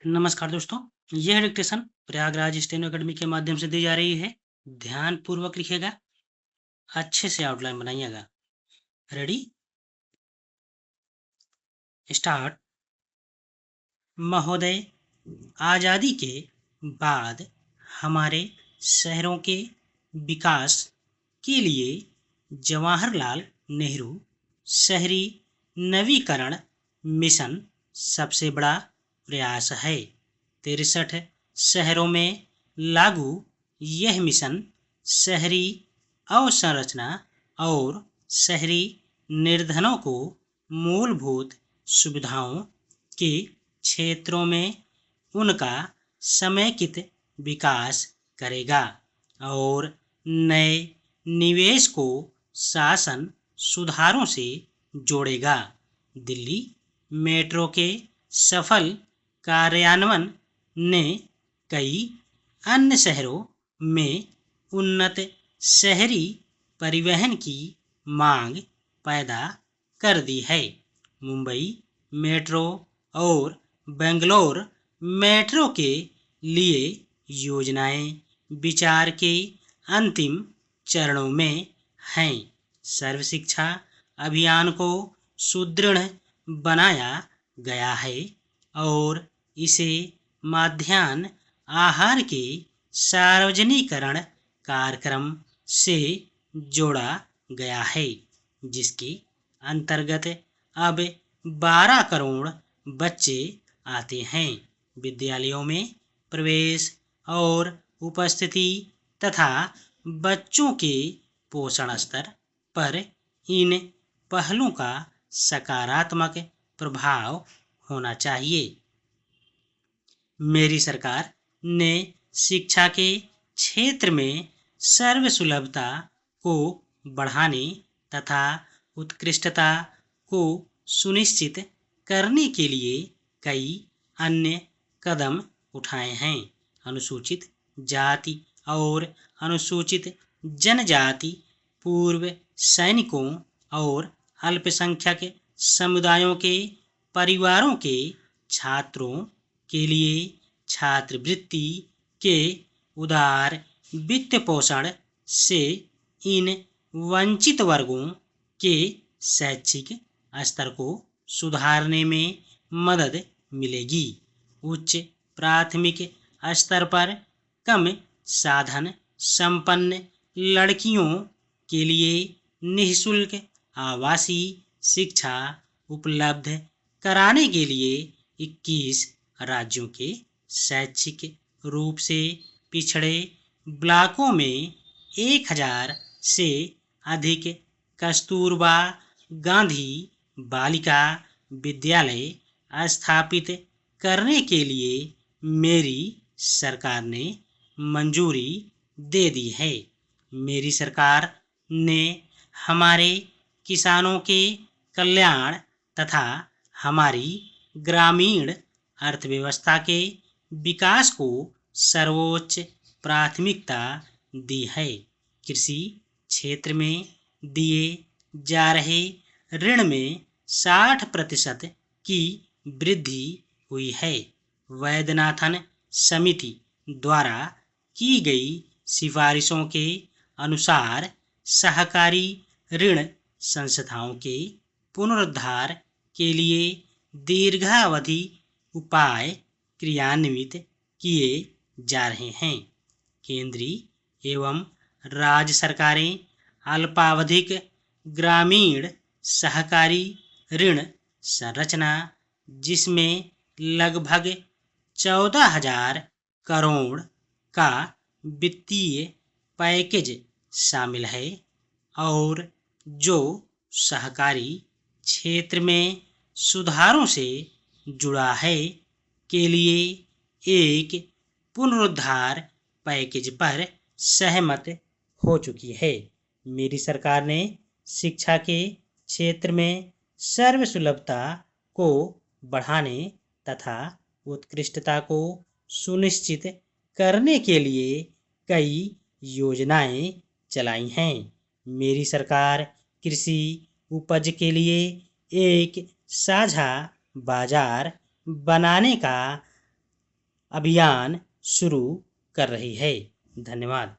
नमस्कार दोस्तों। यह डिक्टेशन प्रयागराज स्टेनो अकेडमी के माध्यम से दी जा रही है। ध्यान पूर्वक लिखिएगा, अच्छे से आउटलाइन बनाइएगा। Ready, start. महोदय, आज़ादी के बाद हमारे शहरों के विकास के लिए जवाहरलाल नेहरू शहरी नवीकरण मिशन सबसे बड़ा प्रयास है। 63 शहरों में लागू यह मिशन शहरी अवसंरचना और शहरी निर्धनों को मूलभूत सुविधाओं के क्षेत्रों में उनका समेकित विकास करेगा और नए निवेश को शासन सुधारों से जोड़ेगा। दिल्ली मेट्रो के सफल कार्यान्वयन ने कई अन्य शहरों में उन्नत शहरी परिवहन की मांग पैदा कर दी है। मुंबई मेट्रो और बेंगलोर मेट्रो के लिए योजनाएं विचार के अंतिम चरणों में हैं। सर्व शिक्षा अभियान को सुदृढ़ बनाया गया है और इसे माध्याह्न आहार के सार्वजनिकरण कार्यक्रम से जोड़ा गया है, जिसके अंतर्गत अब 12 करोड़ बच्चे आते हैं। विद्यालयों में प्रवेश और उपस्थिति तथा बच्चों के पोषण स्तर पर इन पहलों का सकारात्मक प्रभाव होना चाहिए। मेरी सरकार ने शिक्षा के क्षेत्र में सर्वसुलभता को बढ़ाने तथा उत्कृष्टता को सुनिश्चित करने के लिए कई अन्य कदम उठाए हैं। अनुसूचित जाति और अनुसूचित जनजाति, पूर्व सैनिकों और अल्पसंख्यक समुदायों के परिवारों के छात्रों के लिए छात्रवृत्ति के उदार वित्त पोषण से इन वंचित वर्गों के शैक्षिक स्तर को सुधारने में मदद मिलेगी। उच्च प्राथमिक स्तर पर कम साधन संपन्न लड़कियों के लिए निःशुल्क आवासीय शिक्षा उपलब्ध कराने के लिए 21 राज्यों के शैक्षिक रूप से पिछड़े ब्लॉकों में 1000 से अधिक कस्तूरबा गांधी बालिका विद्यालय स्थापित करने के लिए मेरी सरकार ने मंजूरी दे दी है। मेरी सरकार ने हमारे किसानों के कल्याण तथा हमारी ग्रामीण अर्थव्यवस्था के विकास को सर्वोच्च प्राथमिकता दी है। कृषि क्षेत्र में दिए जा रहे ऋण में 60% की वृद्धि हुई है। वैद्यनाथन समिति द्वारा की गई सिफारिशों के अनुसार सहकारी ऋण संस्थाओं के पुनरुद्धार के लिए दीर्घावधि उपाय क्रियान्वित किए जा रहे हैं। केंद्रीय एवं राज्य सरकारें अल्पावधिक ग्रामीण सहकारी ऋण संरचना, जिसमें लगभग 14,000 करोड़ का वित्तीय पैकेज शामिल है और जो सहकारी क्षेत्र में सुधारों से जुड़ा है, के लिए एक पुनरुद्धार पैकेज पर सहमत हो चुकी है। मेरी सरकार ने शिक्षा के क्षेत्र में सर्वसुलभता को बढ़ाने तथा उत्कृष्टता को सुनिश्चित करने के लिए कई योजनाएं चलाई हैं। मेरी सरकार कृषि उपज के लिए एक साझा बाजार बनाने का अभियान शुरू कर रही है। धन्यवाद।